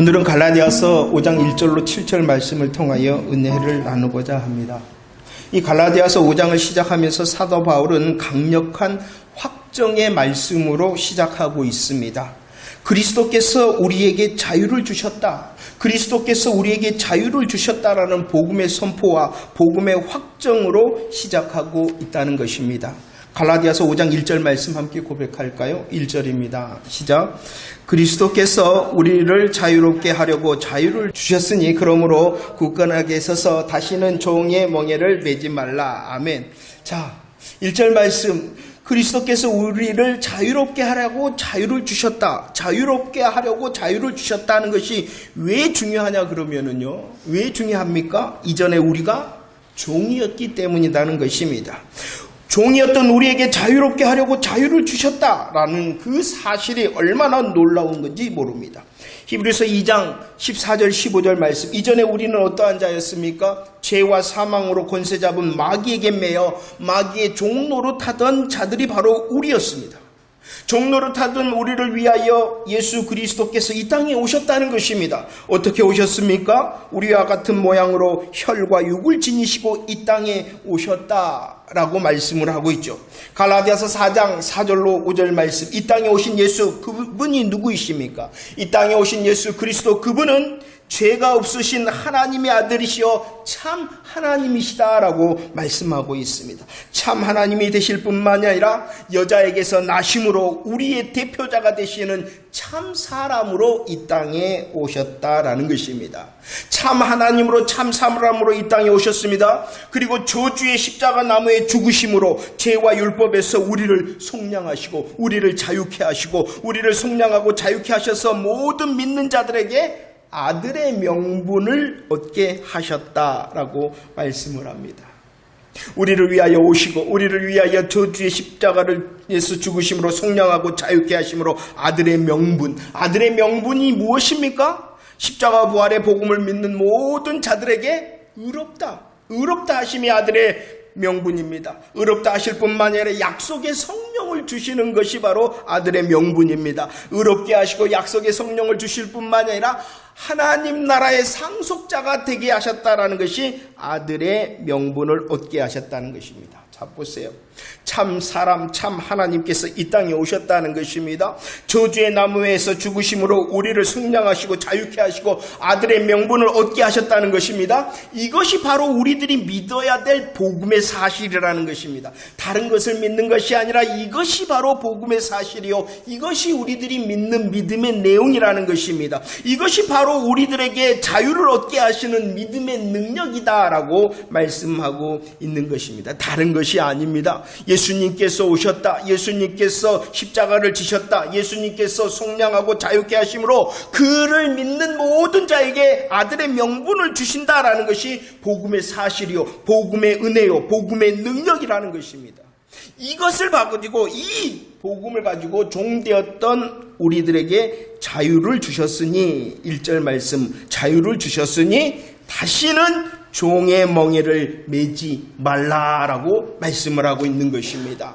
오늘은 갈라디아서 5장 1절로 7절 말씀을 통하여 은혜를 나누고자 합니다. 이 갈라디아서 5장을 시작하면서 사도 바울은 강력한 확정의 말씀으로 시작하고 있습니다. 그리스도께서 우리에게 자유를 주셨다. 그리스도께서 우리에게 자유를 주셨다라는 복음의 선포와 복음의 확정으로 시작하고 있다는 것입니다. 갈라디아서 5장 1절 말씀 함께 고백할까요? 1절입니다. 시작. 그리스도께서 우리를 자유롭게 하려고 자유를 주셨으니 그러므로 굳건하게 서서 다시는 종의 멍에를 매지 말라. 아멘. 자, 1절 말씀. 그리스도께서 우리를 자유롭게 하려고 자유를 주셨다. 자유롭게 하려고 자유를 주셨다는 것이 왜 중요하냐 그러면은요. 왜 중요합니까? 이전에 우리가 종이었기 때문이라는 것입니다. 종이었던 우리에게 자유롭게 하려고 자유를 주셨다라는 그 사실이 얼마나 놀라운 건지 모릅니다. 히브리서 2장 14절 15절 말씀. 이전에 우리는 어떠한 자였습니까? 죄와 사망으로 권세 잡은 마귀에게 매여 마귀의 종노릇하던 자들이 바로 우리였습니다. 종노릇하던 우리를 위하여 예수 그리스도께서 이 땅에 오셨다는 것입니다. 어떻게 오셨습니까? 우리와 같은 모양으로 혈과 육을 지니시고 이 땅에 오셨다라고 말씀을 하고 있죠. 갈라디아서 4장 4절로 5절 말씀. 이 땅에 오신 예수, 그분이 누구이십니까? 이 땅에 오신 예수 그리스도, 그분은 죄가 없으신 하나님의 아들이시여 참 하나님이시다라고 말씀하고 있습니다. 참 하나님이 되실 뿐만이 아니라 여자에게서 나심으로 우리의 대표자가 되시는 참 사람으로 이 땅에 오셨다라는 것입니다. 참 하나님으로 참 사람으로 이 땅에 오셨습니다. 그리고 저주의 십자가 나무에 죽으심으로 죄와 율법에서 우리를 속량하시고 우리를 자유케 하시고 우리를 속량하고 자유케 하셔서 모든 믿는 자들에게 아들의 명분을 얻게 하셨다라고 말씀을 합니다. 우리를 위하여 오시고 우리를 위하여 저주의 십자가를 예수 죽으심으로 속량하고 자유케 하심으로 아들의 명분. 아들의 명분이 무엇입니까? 십자가 부활의 복음을 믿는 모든 자들에게 의롭다 하심이 아들의 명분입니다. 의롭다 하실 뿐만 아니라 약속의 성령을 주시는 것이 바로 아들의 명분입니다. 의롭게 하시고 약속의 성령을 주실 뿐만 아니라 하나님 나라의 상속자가 되게 하셨다라는 것이 아들의 명분을 얻게 하셨다는 것입니다. 자, 보세요. 참 사람, 참 하나님께서 이 땅에 오셨다는 것입니다. 저주의 나무에서 죽으심으로 우리를 속량하시고 자유케 하시고 아들의 명분을 얻게 하셨다는 것입니다. 이것이 바로 우리들이 믿어야 될 복음의 사실이라는 것입니다. 다른 것을 믿는 것이 아니라 이것이 바로 복음의 사실이요, 이것이 우리들이 믿는 믿음의 내용이라는 것입니다. 이것이 바로 우리들에게 자유를 얻게 하시는 믿음의 능력이다라고 말씀하고 있는 것입니다. 다른 것이 아닙니다. 예수님께서 오셨다. 예수님께서 십자가를 지셨다. 예수님께서 속량하고 자유케 하심으로 그를 믿는 모든 자에게 아들의 명분을 주신다라는 것이 복음의 사실이요, 복음의 은혜요, 복음의 능력이라는 것입니다. 이것을 가지고, 이 복음을 가지고 종되었던 우리들에게 자유를 주셨으니, 1절 말씀, 자유를 주셨으니 다시는 종의 멍에를 매지 말라라고 말씀을 하고 있는 것입니다.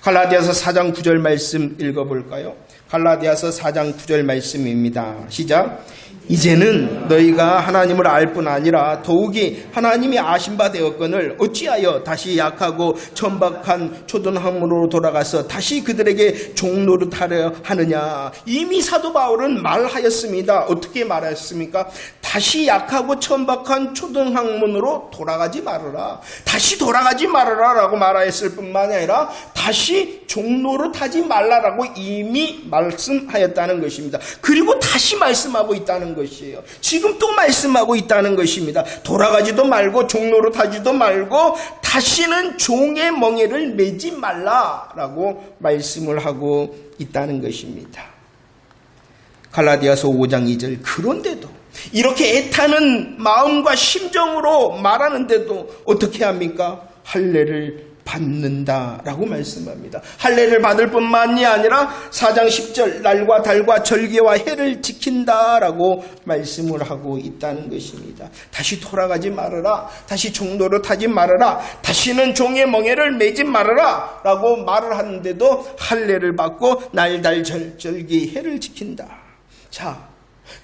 갈라디아서 4장 9절 말씀 읽어볼까요? 갈라디아서 4장 9절 말씀입니다. 시작. 이제는 너희가 하나님을 알 뿐 아니라 더욱이 하나님이 아신 바 되었거늘 어찌하여 다시 약하고 천박한 초등학문으로 돌아가서 다시 그들에게 종노릇하려 하느냐. 이미 사도 바울은 말하였습니다. 어떻게 말했습니까? 다시 약하고 천박한 초등학문으로 돌아가지 말아라. 다시 돌아가지 말아라 라고 말하였을 뿐만 아니라 다시 종노릇하지 말라라고 이미 말씀하였다는 것입니다. 그리고 다시 말씀하고 있다는 것이에요. 지금 또 말씀하고 있다는 것입니다. 돌아가지도 말고 종노릇하지도 말고 다시는 종의 멍에를 매지 말라라고 말씀을 하고 있다는 것입니다. 갈라디아서 5장 2절. 그런데도 이렇게 애타는 마음과 심정으로 말하는데도 어떻게 합니까? 할례를 받는다라고 말씀합니다. 할례를 받을 뿐만이 아니라 4장 10절 날과 달과 절기와 해를 지킨다라고 말씀을 하고 있다는 것입니다. 다시 돌아가지 말아라. 다시 종노릇하지 말아라. 다시는 종의 멍에를 매지 말아라 라고 말을 하는데도 할례를 받고 날, 달, 절기, 해를 지킨다. 자,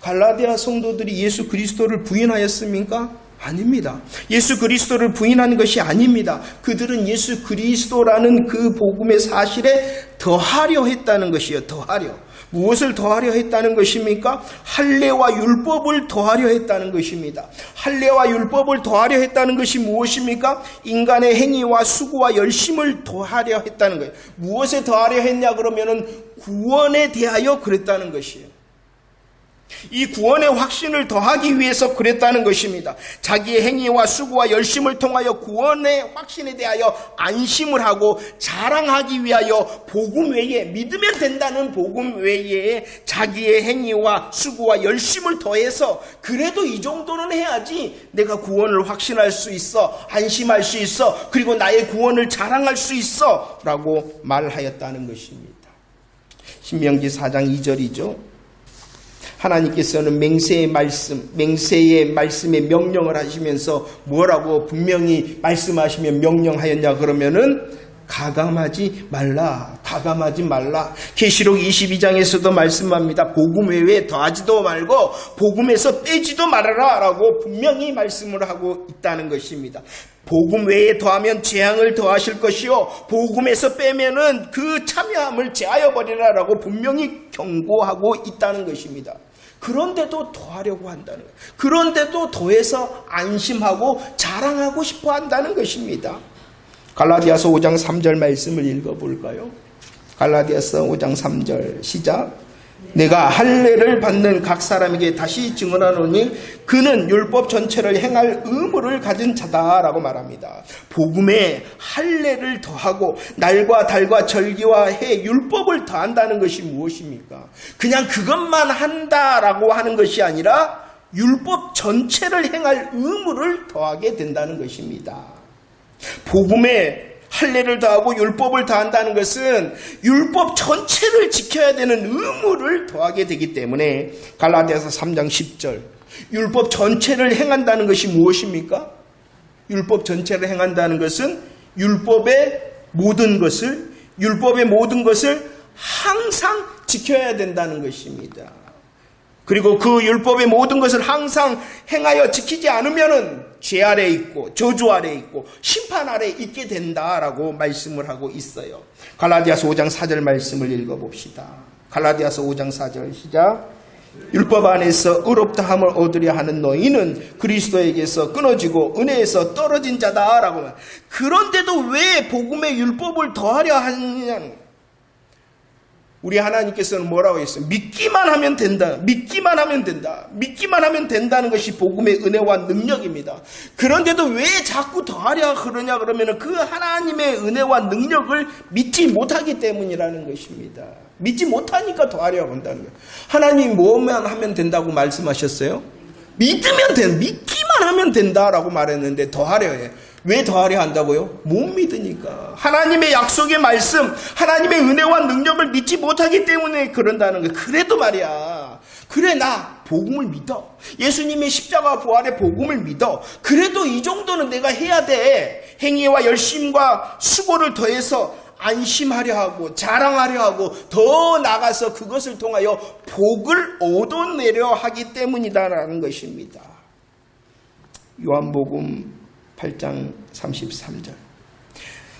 갈라디아 성도들이 예수 그리스도를 부인하였습니까? 아닙니다. 예수 그리스도를 부인하는 것이 아닙니다. 그들은 예수 그리스도라는 그 복음의 사실에 더하려 했다는 것이요. 더하려. 무엇을 더하려 했다는 것입니까? 할례와 율법을 더하려 했다는 것입니다. 할례와 율법을 더하려 했다는 것이 무엇입니까? 인간의 행위와 수고와 열심을 더하려 했다는 거예요. 무엇에 더하려 했냐 그러면은 구원에 대하여 그랬다는 것이에요. 이 구원의 확신을 더하기 위해서 그랬다는 것입니다. 자기의 행위와 수고와 열심을 통하여 구원의 확신에 대하여 안심을 하고 자랑하기 위하여 복음 외에, 믿으면 된다는 복음 외에 자기의 행위와 수고와 열심을 더해서 그래도 이 정도는 해야지 내가 구원을 확신할 수 있어, 안심할 수 있어, 그리고 나의 구원을 자랑할 수 있어 라고 말하였다는 것입니다. 신명기 4장 2절이죠. 하나님께서는 맹세의 말씀에 명령을 하시면서 뭐라고 분명히 말씀하시며 명령하였냐 그러면은 가감하지 말라. 계시록 22장에서도 말씀합니다. 복음 외에 더하지도 말고 복음에서 빼지도 말아라 라고 분명히 말씀을 하고 있다는 것입니다. 복음 외에 더하면 재앙을 더하실 것이요 복음에서 빼면은 그 참여함을 제하여 버리라 라고 분명히 경고하고 있다는 것입니다. 그런데도 더하려고 한다는 거예요. 그런데도 더해서 안심하고 자랑하고 싶어 한다는 것입니다. 갈라디아서 5장 3절 말씀을 읽어볼까요? 갈라디아서 5장 3절 시작. 내가 할례를 받는 각 사람에게 다시 증언하노니 그는 율법 전체를 행할 의무를 가진 자다라고 말합니다. 복음에 할례를 더하고 날과 달과 절기와 해 율법을 더한다는 것이 무엇입니까? 그냥 그것만 한다라고 하는 것이 아니라 율법 전체를 행할 의무를 더하게 된다는 것입니다. 복음에 할례를 더하고 율법을 더한다는 것은 율법 전체를 지켜야 되는 의무를 더하게 되기 때문에 갈라디아서 3장 10절 율법 전체를 행한다는 것이 무엇입니까? 율법 전체를 행한다는 것은 율법의 모든 것을 항상 지켜야 된다는 것입니다. 그리고 그 율법의 모든 것을 항상 행하여 지키지 않으면은 죄 아래 있고 저주 아래 있고 심판 아래 있게 된다라고 말씀을 하고 있어요. 갈라디아서 5장 4절 말씀을 읽어봅시다. 갈라디아서 5장 4절 시작. 율법 안에서 의롭다함을 얻으려 하는 너희는 그리스도에게서 끊어지고 은혜에서 떨어진 자다라고 말. 그런데도 왜 복음의 율법을 더하려 하느냐는 거예요. 우리 하나님께서는 뭐라고 했어요? 믿기만 하면 된다. 믿기만 하면 된다는 것이 복음의 은혜와 능력입니다. 그런데도 왜 자꾸 더하려 그러냐 그러면 그 하나님의 은혜와 능력을 믿지 못하기 때문이라는 것입니다. 믿지 못하니까 더하려 한다는 거예요. 하나님 뭐만 하면 된다고 말씀하셨어요? 믿기만 하면 된다라고 말했는데 더하려 해요. 왜 더하려 한다고요? 못 믿으니까. 하나님의 약속의 말씀, 하나님의 은혜와 능력을 믿지 못하기 때문에 그런다는 거예요. 그래도 말이야. 그래 나 복음을 믿어. 예수님의 십자가 부활의 복음을 믿어. 그래도 이 정도는 내가 해야 돼. 행위와 열심과 수고를 더해서 안심하려 하고 자랑하려 하고 더 나가서 그것을 통하여 복을 얻어내려 하기 때문이다라는 것입니다. 요한복음 8장 33절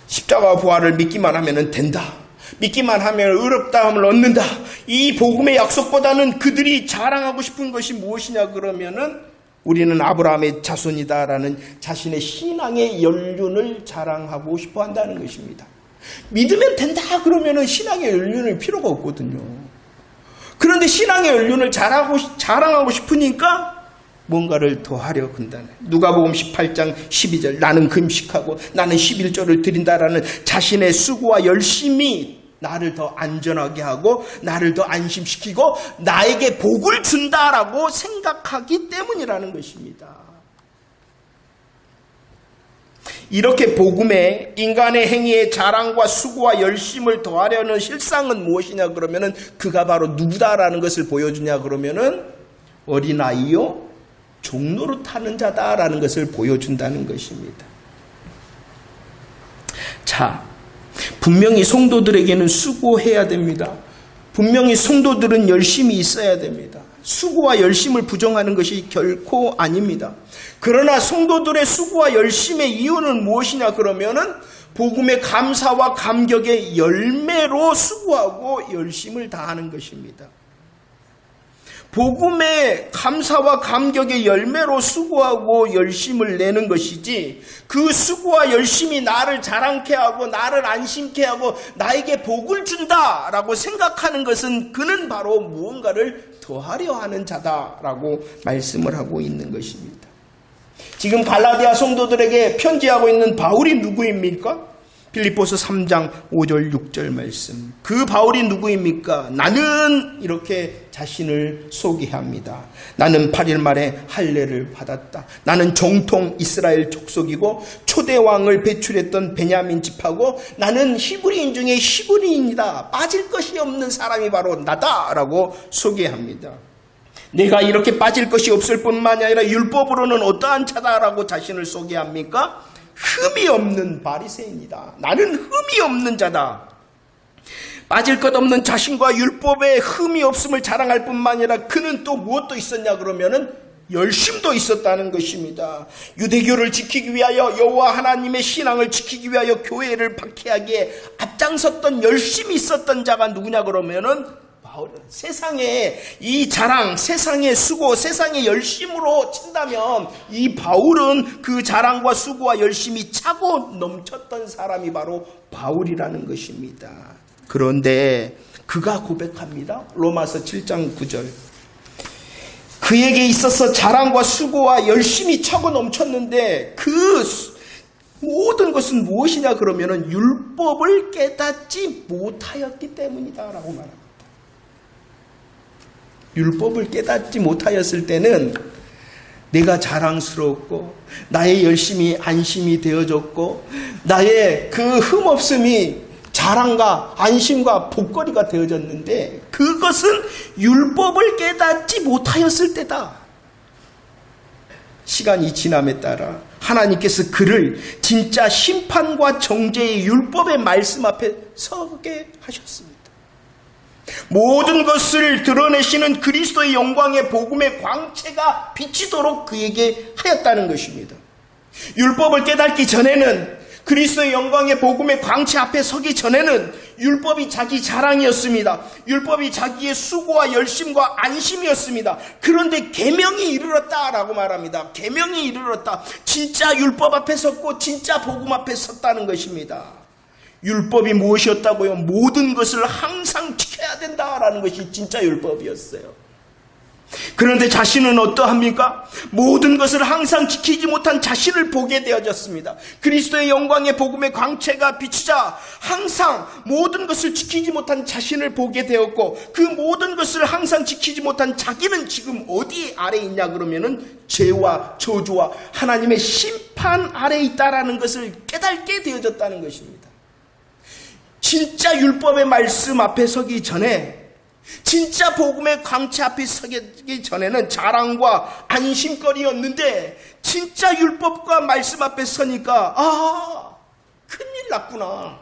십자가 부활을 믿기만 하면 된다. 믿기만 하면 의롭다함을 얻는다. 이 복음의 약속보다는 그들이 자랑하고 싶은 것이 무엇이냐 그러면은 우리는 아브라함의 자손이다라는 자신의 신앙의 연륜을 자랑하고 싶어 한다는 것입니다. 믿으면 된다 그러면은 신앙의 연륜이 필요가 없거든요. 그런데 신앙의 연륜을 자랑하고 싶으니까 뭔가를 더 하려 한다는. 누가복음 18장 12절 나는 금식하고 나는 11조를 드린다라는 자신의 수고와 열심이 나를 더 안전하게 하고 나를 더 안심시키고 나에게 복을 준다라고 생각하기 때문이라는 것입니다. 이렇게 복음에 인간의 행위의 자랑과 수고와 열심을 더하려는 실상은 무엇이냐 그러면은 그가 바로 누구다라는 것을 보여주냐 그러면은 어린아이요 종로로 타는 자다라는 것을 보여준다는 것입니다. 자, 분명히 성도들에게는 수고해야 됩니다. 분명히 성도들은 열심히 있어야 됩니다. 수고와 열심을 부정하는 것이 결코 아닙니다. 그러나 성도들의 수고와 열심의 이유는 무엇이냐 그러면은 복음의 감사와 감격의 열매로 수고하고 열심을 다하는 것입니다. 복음의 감사와 감격의 열매로 수고하고 열심을 내는 것이지, 그 수고와 열심이 나를 자랑케 하고 나를 안심케 하고 나에게 복을 준다라고 생각하는 것은 그는 바로 무언가를 더하려 하는 자다라고 말씀을 하고 있는 것입니다. 지금 갈라디아 성도들에게 편지하고 있는 바울이 누구입니까? 빌립보서 3장 5절 6절 말씀. 그 바울이 누구입니까? 나는 이렇게 자신을 소개합니다. 나는 8일 만에 할례를 받았다. 나는 정통 이스라엘 족속이고 초대 왕을 배출했던 베냐민 집하고 나는 히브리인 중에 히브리인이다. 빠질 것이 없는 사람이 바로 나다라고 소개합니다. 내가 이렇게 빠질 것이 없을 뿐만 아니라 율법으로는 어떠한 자다라고 자신을 소개합니까? 흠이 없는 바리새인이다. 나는 흠이 없는 자다. 빠질 것 없는 자신과 율법에 흠이 없음을 자랑할 뿐만 아니라 그는 또 무엇도 있었냐 그러면은 열심도 있었다는 것입니다. 유대교를 지키기 위하여 여호와 하나님의 신앙을 지키기 위하여 교회를 박해하기에 앞장섰던 열심이 있었던 자가 누구냐 그러면은 바울은 세상에 이 자랑, 세상의 수고, 세상의 열심으로 친다면 이 바울은 그 자랑과 수고와 열심이 차고 넘쳤던 사람이 바로 바울이라는 것입니다. 그런데 그가 고백합니다. 로마서 7장 9절. 그에게 있어서 자랑과 수고와 열심이 차고 넘쳤는데 그 모든 것은 무엇이냐 그러면은 율법을 깨닫지 못하였기 때문이다라고 말합니다. 율법을 깨닫지 못하였을 때는 내가 자랑스럽고 나의 열심이 안심이 되어졌고 나의 그 흠없음이 자랑과 안심과 복거리가 되어졌는데 그것은 율법을 깨닫지 못하였을 때다. 시간이 지남에 따라 하나님께서 그를 진짜 심판과 정죄의 율법의 말씀 앞에 서게 하셨습니다. 모든 것을 드러내시는 그리스도의 영광의 복음의 광채가 비치도록 그에게 하였다는 것입니다. 율법을 깨닫기 전에는, 그리스도의 영광의 복음의 광채 앞에 서기 전에는 율법이 자기 자랑이었습니다. 율법이 자기의 수고와 열심과 안심이었습니다. 그런데 계명이 이르렀다라고 말합니다. 계명이 이르렀다. 진짜 율법 앞에 섰고 진짜 복음 앞에 섰다는 것입니다. 율법이 무엇이었다고요? 모든 것을 항상 지켜야 된다라는 것이 진짜 율법이었어요. 그런데 자신은 어떠합니까? 모든 것을 항상 지키지 못한 자신을 보게 되어졌습니다. 그리스도의 영광의 복음의 광채가 비치자 항상 모든 것을 지키지 못한 자신을 보게 되었고, 그 모든 것을 항상 지키지 못한 자기는 지금 어디 아래 있냐 그러면은 죄와 저주와 하나님의 심판 아래 있다라는 것을 깨닫게 되어졌다는 것입니다. 진짜 율법의 말씀 앞에 서기 전에, 진짜 복음의 광채 앞에 서기 전에는 자랑과 안심거리였는데 진짜 율법과 말씀 앞에 서니까 큰일 났구나.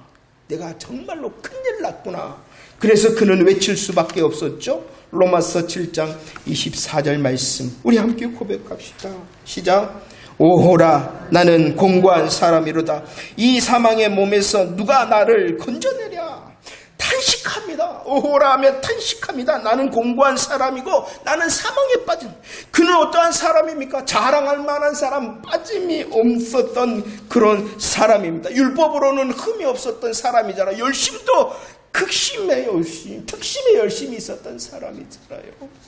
내가 정말로 큰일 났구나. 그래서 그는 외칠 수밖에 없었죠. 로마서 7장 24절 말씀 우리 함께 고백합시다. 시작. 오호라 나는 공고한 사람이로다. 이 사망의 몸에서 누가 나를 건져내랴. 탄식합니다. 오호라 하면 탄식합니다. 나는 공고한 사람이고 나는 사망에 빠진. 그는 어떠한 사람입니까? 자랑할 만한 사람, 빠짐이 없었던 그런 사람입니다. 율법으로는 흠이 없었던 사람이잖아요. 열심도 극심의 열심, 특심의 열심이 있었던 사람이잖아요.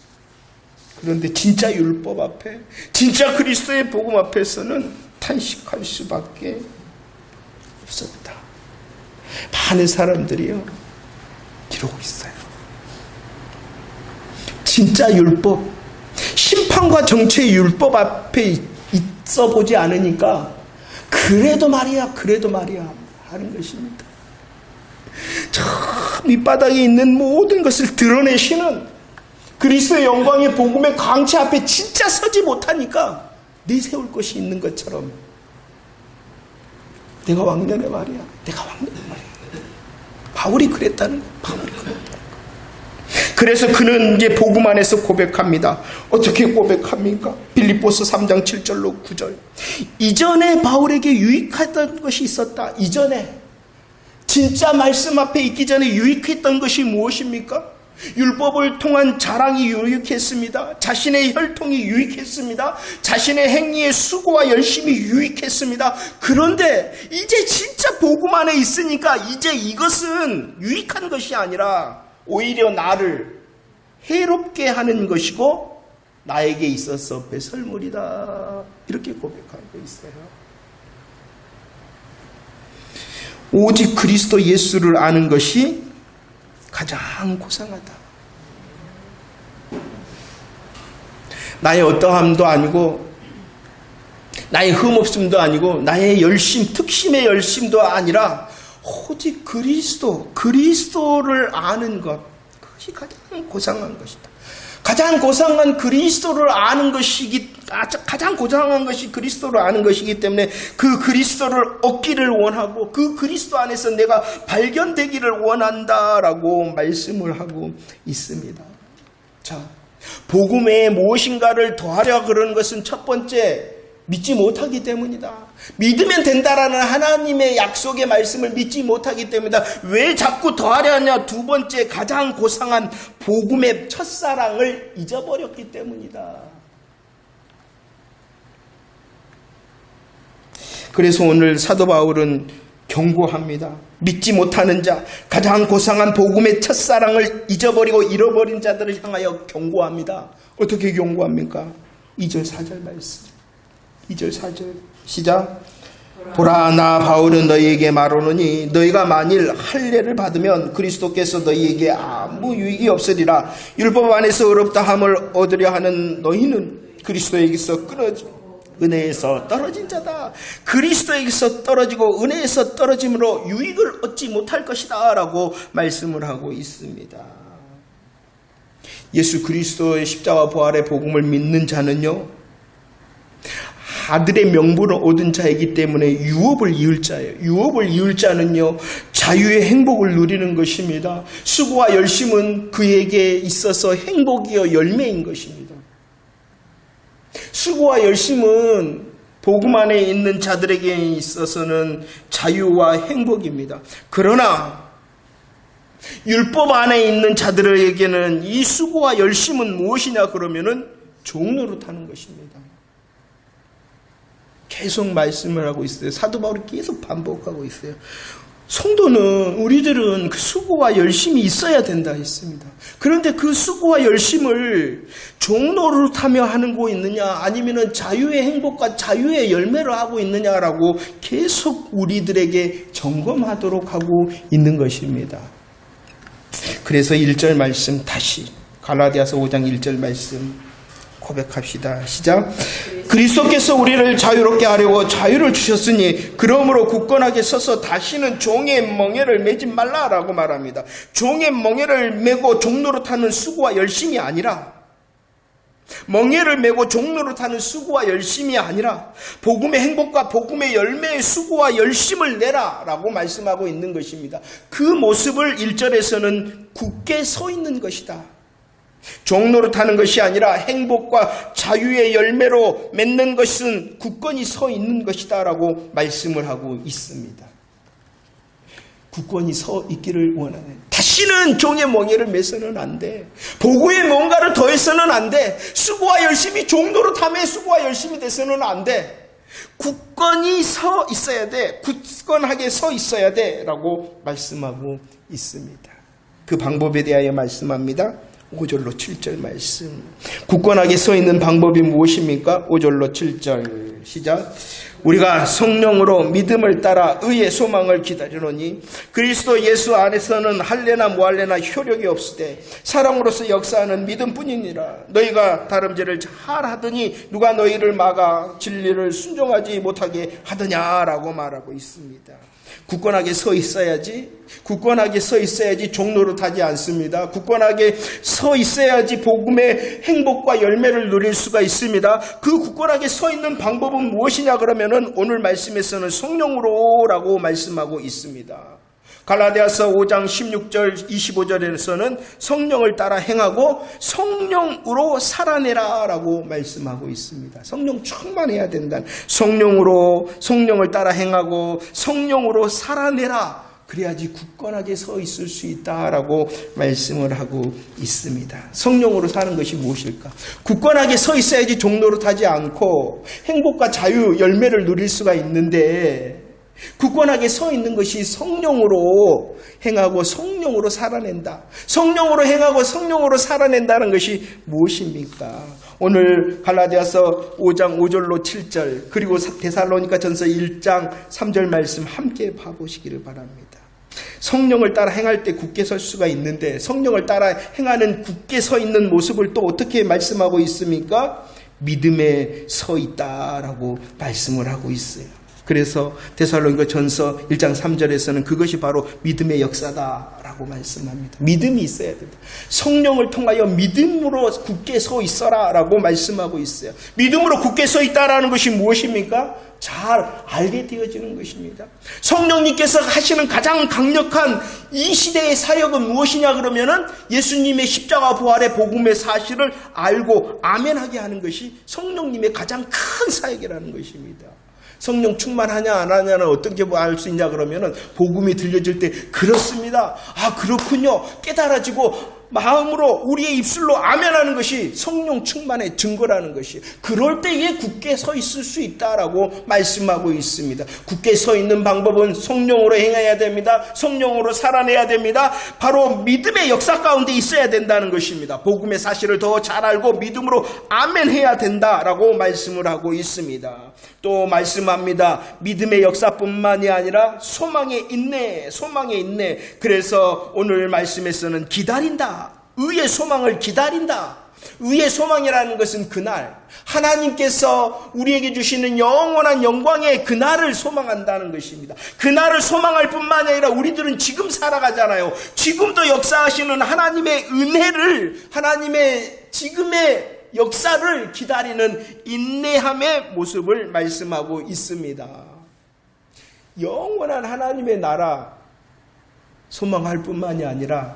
그런데 진짜 율법 앞에, 진짜 그리스도의 복음 앞에서는 탄식할 수밖에 없었다. 많은 사람들이요 이러고 있어요. 진짜 율법, 심판과 정죄의 율법 앞에 있어 보지 않으니까 그래도 말이야 하는 것입니다. 저 밑바닥에 있는 모든 것을 드러내시는 그리스도의 영광의 복음의 광채 앞에 진짜 서지 못하니까 내세울 것이 있는 것처럼 내가 왕년에 말이야. 바울이 그랬다는 거예요. 그래서 그는 이제 복음 안에서 고백합니다. 어떻게 고백합니까? 빌립보서 3장 7절로 9절. 이전에 바울에게 유익했던 것이 있었다. 이전에 진짜 말씀 앞에 있기 전에 유익했던 것이 무엇입니까? 율법을 통한 자랑이 유익했습니다. 자신의 혈통이 유익했습니다. 자신의 행위의 수고와 열심이 유익했습니다. 그런데 이제 진짜 복음 안에 있으니까 이제 이것은 유익한 것이 아니라 오히려 나를 해롭게 하는 것이고 나에게 있어서 배설물이다. 이렇게 고백하고 있어요. 오직 그리스도 예수를 아는 것이 가장 고상하다. 나의 어떠함도 아니고 나의 흠없음도 아니고 나의 열심, 특심의 열심도 아니라 오직 그리스도를 아는 것, 그것이 가장 고상한 것이다. 가장 고상한 그리스도를 아는 가장 고상한 것이 그리스도를 아는 것이기 때문에 그 그리스도를 얻기를 원하고 그 그리스도 안에서 내가 발견되기를 원한다라고 말씀을 하고 있습니다. 자, 복음에 무엇인가를 더하려 그러는 것은 첫 번째, 믿지 못하기 때문이다. 믿으면 된다라는 하나님의 약속의 말씀을 믿지 못하기 때문이다. 왜 자꾸 더하려 하냐? 두 번째, 가장 고상한 복음의 첫사랑을 잊어버렸기 때문이다. 그래서 오늘 사도 바울은 경고합니다. 믿지 못하는 자, 가장 고상한 복음의 첫사랑을 잊어버리고 잃어버린 자들을 향하여 경고합니다. 어떻게 경고합니까? 2절 4절 말씀. 2절 4절 시작. 보라, 나 바울은 너희에게 말하노니 너희가 만일 할례를 받으면 그리스도께서 너희에게 아무 유익이 없으리라. 율법 안에서 의롭다 함을 얻으려 하는 너희는 그리스도에게서 끊어지고 은혜에서 떨어진 자다. 그리스도에게서 떨어지고 은혜에서 떨어짐으로 유익을 얻지 못할 것이다 라고 말씀을 하고 있습니다. 예수 그리스도의 십자가 부활의 복음을 믿는 자는요, 아들의 명분을 얻은 자이기 때문에 유업을 이을 자예요. 유업을 이을 자는요, 자유의 행복을 누리는 것입니다. 수고와 열심은 그에게 있어서 행복이요 열매인 것입니다. 수고와 열심은 복음 안에 있는 자들에게 있어서는 자유와 행복입니다. 그러나 율법 안에 있는 자들에게는 이 수고와 열심은 무엇이냐 그러면은 종노릇하는 것입니다. 계속 말씀을 하고 있어요. 사도 바울이 계속 반복하고 있어요. 성도는, 우리들은 그 수고와 열심이 있어야 된다 했습니다. 그런데 그 수고와 열심을 종노릇하며 하는 거 있느냐, 아니면은 자유의 행복과 자유의 열매로 하고 있느냐라고 계속 우리들에게 점검하도록 하고 있는 것입니다. 그래서 1절 말씀 다시 갈라디아서 5장 1절 말씀 고백합시다. 시작. 그리스도께서 우리를 자유롭게 하려고 자유를 주셨으니 그러므로 굳건하게 서서 다시는 종의 멍에를 매지 말라라고 말합니다. 종의 멍에를 메고 종노릇하는 수고와 열심이 아니라, 멍에를 메고 종노릇하는 수고와 열심이 아니라 복음의 행복과 복음의 열매의 수고와 열심을 내라라고 말씀하고 있는 것입니다. 그 모습을 1절에서는 굳게 서 있는 것이다. 종노릇하는 것이 아니라 행복과 자유의 열매로 맺는 것은 굳건히 서 있는 것이다 라고 말씀을 하고 있습니다. 굳건히 서 있기를 원하는, 다시는 종의 멍에를 매서는 안 돼. 복음에 뭔가를 더해서는 안 돼. 수고와 열심히 종노릇함에 수고와 열심히 돼서는 안 돼. 굳건히 서 있어야 돼. 굳건하게 서 있어야 돼 라고 말씀하고 있습니다. 그 방법에 대하여 말씀합니다. 5절로 7절 말씀. 굳건하게 서 있는 방법이 무엇입니까? 5절로 7절 시작. 우리가 성령으로 믿음을 따라 의의 소망을 기다리노니 그리스도 예수 안에서는 할례나 무할례나 효력이 없으되 사랑으로서 역사하는 믿음뿐이니라. 너희가 다름질을 잘하더니 누가 너희를 막아 진리를 순종하지 못하게 하더냐라고 말하고 있습니다. 굳건하게 서 있어야지, 굳건하게 서 있어야지 종노릇하지 않습니다. 굳건하게 서 있어야지 복음의 행복과 열매를 누릴 수가 있습니다. 그 굳건하게 서 있는 방법은 무엇이냐 그러면은 오늘 말씀에서는 성령으로라고 말씀하고 있습니다. 갈라디아서 5장 16절 25절에서는 성령을 따라 행하고 성령으로 살아내라 라고 말씀하고 있습니다. 성령 충만해야 된다는, 성령을 따라 행하고 성령으로 살아내라, 그래야지 굳건하게 서 있을 수 있다라고 말씀을 하고 있습니다. 성령으로 사는 것이 무엇일까? 굳건하게 서 있어야지 종노릇하지 않고 행복과 자유, 열매를 누릴 수가 있는데, 굳건하게 서 있는 것이 성령으로 행하고 성령으로 살아낸다. 성령으로 행하고 성령으로 살아낸다는 것이 무엇입니까? 오늘 갈라디아서 5장 5절로 7절, 그리고 데살로니가전서 1장 3절 말씀 함께 봐보시기를 바랍니다. 성령을 따라 행할 때 굳게 설 수가 있는데, 성령을 따라 행하는 굳게 서 있는 모습을 또 어떻게 말씀하고 있습니까? 믿음에 서 있다라고 말씀을 하고 있어요. 그래서 데살로니가전서 1장 3절에서는 그것이 바로 믿음의 역사다라고 말씀합니다. 믿음이 있어야 된다. 성령을 통하여 믿음으로 굳게 서 있어라라고 말씀하고 있어요. 믿음으로 굳게 서 있다라는 것이 무엇입니까? 잘 알게 되어지는 것입니다. 성령님께서 하시는 가장 강력한 이 시대의 사역은 무엇이냐 그러면은 예수님의 십자가 부활의 복음의 사실을 알고 아멘하게 하는 것이 성령님의 가장 큰 사역이라는 것입니다. 성령 충만하냐 안 하냐는 어떻게 알 수 있냐 그러면은 복음이 들려질 때 그렇습니다, 아 그렇군요, 깨달아지고 마음으로 우리의 입술로 아멘하는 것이 성령 충만의 증거라는 것이, 그럴 때에 굳게 서 있을 수 있다라고 말씀하고 있습니다. 굳게 서 있는 방법은 성령으로 행해야 됩니다. 성령으로 살아내야 됩니다. 바로 믿음의 역사 가운데 있어야 된다는 것입니다. 복음의 사실을 더 잘 알고 믿음으로 아멘해야 된다라고 말씀을 하고 있습니다. 또 말씀합니다. 믿음의 역사뿐만이 아니라 소망의 인내. 그래서 오늘 말씀에서는 기다린다. 의의 소망을 기다린다. 의의 소망이라는 것은 그날 하나님께서 우리에게 주시는 영원한 영광의 그날을 소망한다는 것입니다. 그날을 소망할 뿐만 아니라 우리들은 지금 살아가잖아요. 지금도 역사하시는 하나님의 은혜를, 하나님의 지금의 역사를 기다리는 인내함의 모습을 말씀하고 있습니다. 영원한 하나님의 나라 소망할 뿐만이 아니라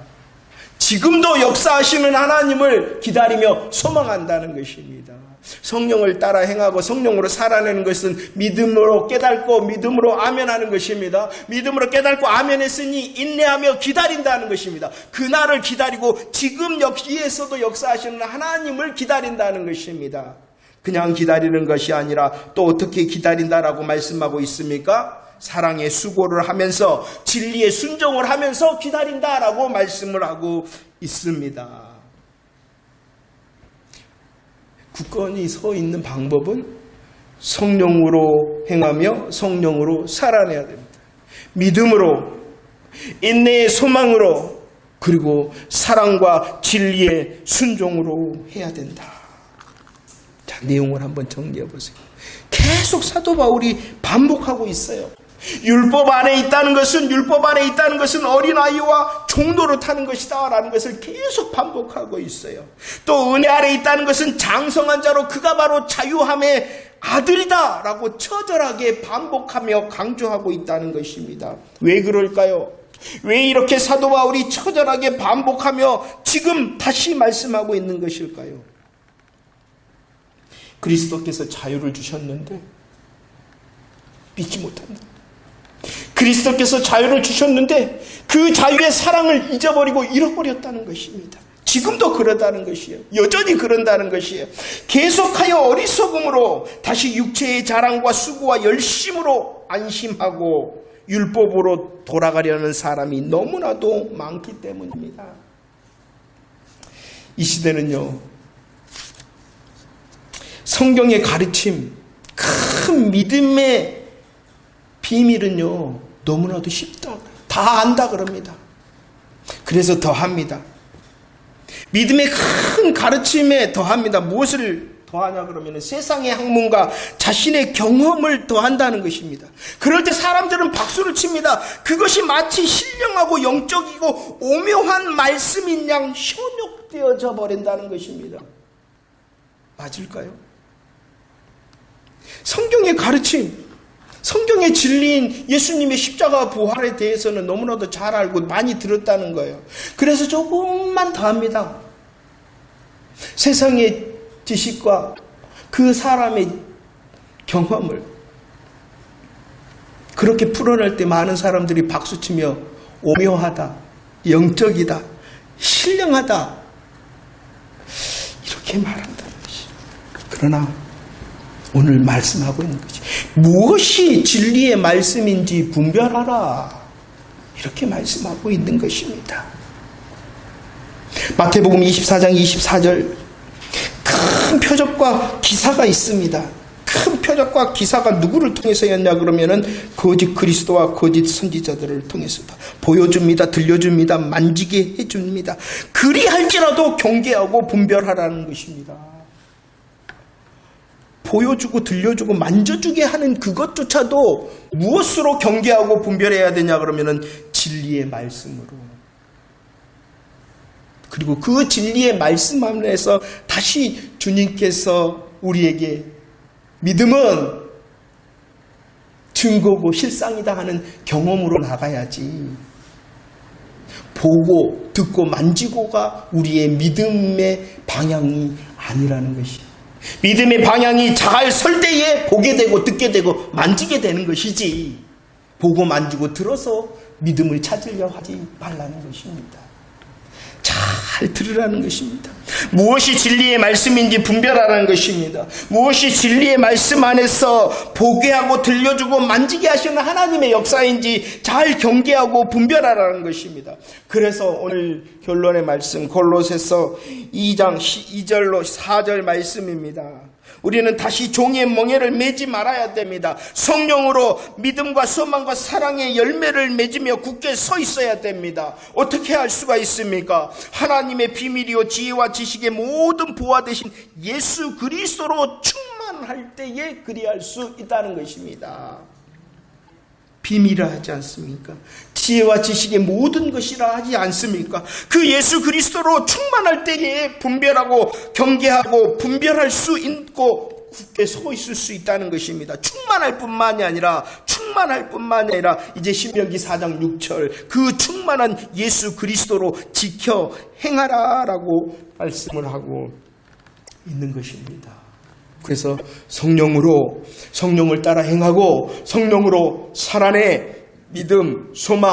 지금도 역사하시는 하나님을 기다리며 소망한다는 것입니다. 성령을 따라 행하고 성령으로 살아내는 것은 믿음으로 깨닫고 믿음으로 아멘하는 것입니다. 믿음으로 깨닫고 아멘했으니 인내하며 기다린다는 것입니다. 그날을 기다리고 지금 여기에서도 역사하시는 하나님을 기다린다는 것입니다. 그냥 기다리는 것이 아니라 또 어떻게 기다린다라고 말씀하고 있습니까? 사랑의 수고를 하면서 진리의 순종을 하면서 기다린다라고 말씀을 하고 있습니다. 굳건히 서 있는 방법은 성령으로 행하며 성령으로 살아내야 됩니다. 믿음으로, 인내의 소망으로, 그리고 사랑과 진리의 순종으로 해야 된다. 자, 내용을 한번 정리해 보세요. 계속 사도 바울이 반복하고 있어요. 율법 안에 있다는 것은 어린아이와 종노릇하는 것이다 라는 것을 계속 반복하고 있어요. 또 은혜 아래 있다는 것은 장성한 자로 그가 바로 자유함의 아들이다 라고 처절하게 반복하며 강조하고 있다는 것입니다. 왜 그럴까요? 왜 이렇게 사도 바울이 처절하게 반복하며 지금 다시 말씀하고 있는 것일까요? 그리스도께서 자유를 주셨는데 믿지 못한다. 그리스도께서 자유를 주셨는데 그 자유의 사랑을 잊어버리고 잃어버렸다는 것입니다. 지금도 그러다는 것이에요. 여전히 그런다는 것이에요. 계속하여 어리석음으로 다시 육체의 자랑과 수고와 열심으로 안심하고 율법으로 돌아가려는 사람이 너무나도 많기 때문입니다. 이 시대는요, 성경의 가르침, 큰 믿음의 비밀은요, 너무나도 쉽다. 다 안다 그럽니다. 그래서 더합니다. 믿음의 큰 가르침에 더합니다. 무엇을 더하냐 그러면 세상의 학문과 자신의 경험을 더한다는 것입니다. 그럴 때 사람들은 박수를 칩니다. 그것이 마치 신령하고 영적이고 오묘한 말씀인 양 현혹되어져 버린다는 것입니다. 맞을까요? 성경의 가르침, 성경의 진리인 예수님의 십자가 부활에 대해서는 너무나도 잘 알고 많이 들었다는 거예요. 그래서 조금만 더 합니다. 세상의 지식과 그 사람의 경험을 그렇게 풀어낼 때 많은 사람들이 박수치며 오묘하다, 영적이다, 신령하다 이렇게 말한다는 것이. 그러나 오늘 말씀하고 있는 것이 무엇이 진리의 말씀인지 분별하라 이렇게 말씀하고 있는 것입니다. 마태복음 24장 24절 큰 표적과 기사가 있습니다. 큰 표적과 기사가 누구를 통해서였냐 그러면은 거짓 그리스도와 거짓 선지자들을 통해서다. 보여줍니다. 들려줍니다. 만지게 해줍니다. 그리할지라도 경계하고 분별하라는 것입니다. 보여주고 들려주고 만져주게 하는 그것조차도 무엇으로 경계하고 분별해야 되냐 그러면은 진리의 말씀으로. 그리고 그 진리의 말씀 안에서 다시 주님께서 우리에게 믿음은 증거고 실상이다 하는 경험으로 나가야지. 보고 듣고 만지고가 우리의 믿음의 방향이 아니라는 것이. 믿음의 방향이 잘 설 때에 보게 되고 듣게 되고 만지게 되는 것이지. 보고 만지고 들어서 믿음을 찾으려 하지 말라는 것입니다. 잘 들으라는 것입니다. 무엇이 진리의 말씀인지 분별하라는 것입니다. 무엇이 진리의 말씀 안에서 보게 하고 들려주고 만지게 하시는 하나님의 역사인지 잘 경계하고 분별하라는 것입니다. 그래서 오늘 결론의 말씀 골로새서 2장 2절로 4절 말씀입니다. 우리는 다시 종의 멍에를 매지 말아야 됩니다. 성령으로 믿음과 소망과 사랑의 열매를 맺으며 굳게 서 있어야 됩니다. 어떻게 할 수가 있습니까? 하나님의 비밀이요 지혜와 지식의 모든 보화 되신 예수 그리스도로 충만할 때에 그리할 수 있다는 것입니다. 비밀이라 하지 않습니까? 지혜와 지식의 모든 것이라 하지 않습니까? 그 예수 그리스도로 충만할 때에 분별하고 경계하고 분별할 수 있고 굳게 서 있을 수 있다는 것입니다. 충만할 뿐만이 아니라 이제 신명기 4장 6절 그 충만한 예수 그리스도로 지켜 행하라라고 말씀을 하고 있는 것입니다. 그래서 성령을 따라 행하고 성령으로 살아내 믿음, 소망,